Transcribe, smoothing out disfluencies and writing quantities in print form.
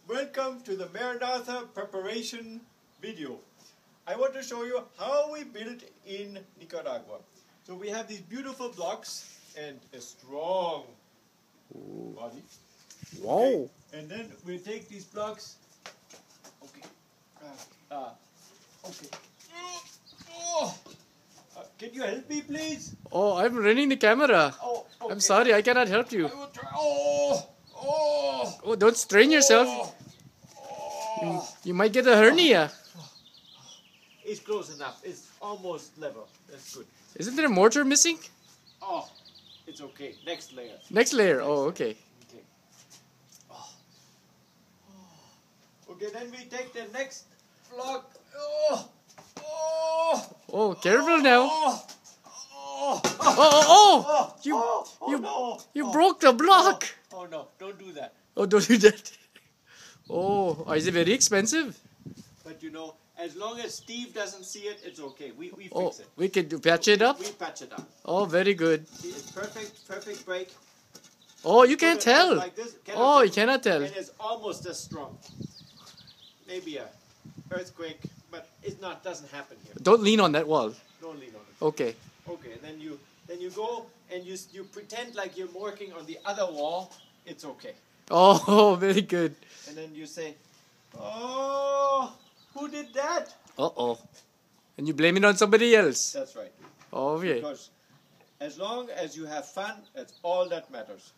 Welcome to the Maranatha preparation video. I want to show you how we build in Nicaragua. So we have these beautiful blocks and a strong body. Wow. Okay? And then we take these blocks. Okay. Okay. Can you help me, please? Oh, I'm running the camera. Oh, okay. I'm sorry, I cannot help you. I will try. Oh, Don't strain yourself. You might get a hernia. It's close enough. It's almost level. That's good. Isn't there a mortar missing? Oh, it's okay. Next layer. Next layer. Oh, okay. Okay. Okay, then we take the next block. Oh, careful now. You broke the block. Oh no, don't do that. Oh, don't do that. Oh, is it very expensive? But you know, as long as Steve doesn't see it, it's okay. We fix Oh, it. we can patch it up? We patch it up. Oh, very good. See, it's perfect break. Oh, you can't Put it tell. like this, Oh, you cannot tell. And it's almost as strong. Maybe a earthquake, but it's not. Doesn't happen here. Don't lean on that wall. Don't lean on it. Okay. Okay, and then you go and you pretend like you're working on the other wall. It's okay. Oh, very good. And then you say, "Oh, who did that?" Uh-oh. And you blame it on somebody else. That's right. Oh, yeah. Because as long as you have fun, that's all that matters.